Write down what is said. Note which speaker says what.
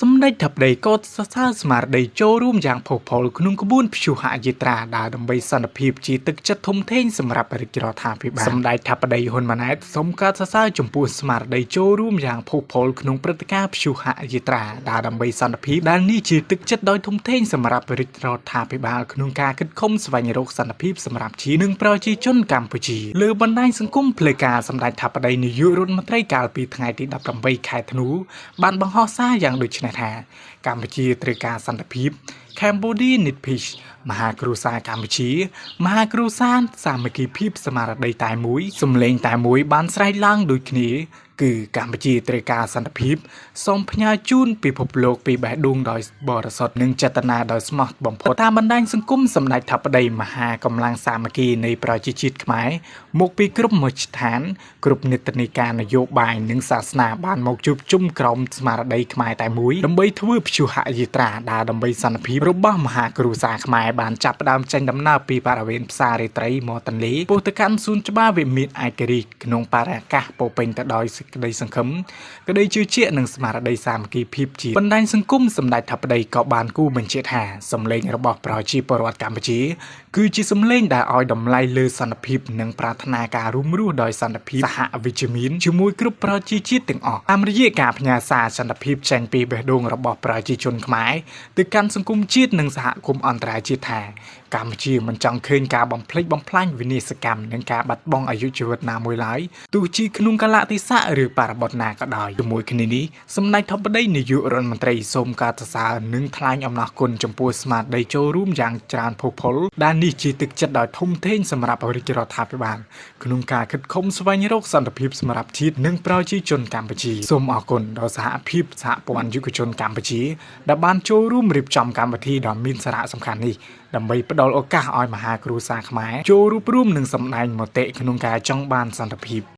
Speaker 1: សម្ដេចថាបតីក៏សរសើរស្មារតីចូលរួមយ៉ាងផុសផុលក្នុងក្បួនព្យុហយាត្រាដើរដើម្បីសន្តិភាពជាទឹកចិត្តធំធេងសម្រាប់រាជរដ្ឋាភិបាលសម្ដេចថាបតីហ៊ុនម៉ាណែតសូមការសរសើរចំពោះស្មារតីចូលរួមយ៉ាងផុសផុលក្នុងព្រឹត្តិការណ៍ព្យុហយាត្រាដើរដើម្បីសន្តិភាពដែលនេះជាទឹកចិត្តដ៏ធំធេងសម្រាប់រាជរដ្ឋាភិបាលក្នុងការខិតខំស្វែងរកសន្តិភាពសម្រាប់ជាតិនិងប្រជាជនកម្ពុជាលើបណ្ដាញសង្គមផ្លូវការសម្ដេចថាបតីនាយករដ្ឋមន្ត្រីកាលពីថ្ងៃទី18ខែធ្នូបានបង្ហោះសារយ៉ាងដូចនេះថាកម្ពុជាត្រូវការសន្តិភាព Cambodia need peace មហាគ្រួសារកម្ពុជាមហាគ្រួសារសាមគ្គីភាពស្មារតីតែមួយសំឡេងតែមួយបានស្រែកឡើងដូចគ្នាគឺកម្ពុជាត្រូវការសន្តិភាពសូមផ្ញើជូនពិភពលោកពីបេះដូងដោយបរិសុទ្ធនិងចេតនាដោយស្មោះបំផុតតាមបណ្ដាញសង្គមសម្ដេចថាបតីមហាកម្លាំងសាមគ្គីនៃប្រជាជាតិខ្មែរមកពីគ្រប់មជ្ឈដ្ឋានគ្រប់នេតិនាការនយោបាយនិងសាសនាបានមកជួបជុំក្រុមស្មារតីខ្មែរតែមួយដើម្បីធ្វើព្យុហយាត្រាដើរដើម្បីសន្តិភាពរបស់មហាគ្រួសារខ្មែរបានចាប់ផ្ដើមចេញដំណើរពីបរិវេណផ្សាររាត្រីមាត់ទន្លេពោលទៅកាន់សួនច្បារវិមានឯករាជ្យក្នុងបរិយាកាសពោពេញទៅដោយក្តីសង្ឃឹមក្តីជឿជាក់និងស្មារតីសាមគ្គីភាពជាតិបណ្ដាញសង្គមសម្ដេចថាបតីក៏បានគូបញ្ជាក់ថាសម្លេងរបស់ប្រជាពលរដ្ឋកម្ពុជាគឺជាសម្លេងដែលឲ្យតម្លៃលើសន្តិភាពនិងប្រាថ្នាការរួមរស់ដោយសន្តិភាពសហវិជ្ជមានជាមួយគ្រប់ប្រជាជាតិទាំងអស់តាមរយៈការផ្ញើសារសន្តិភាពចេញពីបេះដូងរបស់ប្រជាជនខ្មែរទៅកាន់សង្គមជាតិនិងសហគមន៍អន្តរជាតិថាកម្ពុជាមិនចង់ឃើញការបំផ្លិចបំផ្លាញវិនាសកម្មនិងការបាត់បង់អាយុជីវិតណាមួយឡើយទោះជាក្នុងកាលៈទេសៈឬបរិបទណាក៏ដោយជាមួយគ្នានេះសម្ដេចថាបតីនាយករដ្ឋមន្ត្រីសូមការសរសើរនិងថ្លែងអំណរគុណចំពោះស្មារតីចូលរួមយ៉ាងច្រើនផុសផុលដែលនេះជាទឹកចិត្តដ៏ធំធេងសម្រាប់រាជរដ្ឋាភិបាលក្នុងការខិតខំស្វែងរកសន្តិភាពសម្រាប់ជាតិនិងប្រជាជនកម្ពុជាសូមអរគុណដល់សហភាពសហព័ន្ធយុវជនកម្ពុជាដែលបានចូលរួមរៀបចំកម្មវិធីដ៏មានសារៈសំខាន់នេះដើម្បីផ្ដល់ឱកាសឲ្យមហាគ្រួសារខ្មែរចូលរួបរួមនិងសម្ដែងមតិក្នុងការចង់បានសន្តិភាព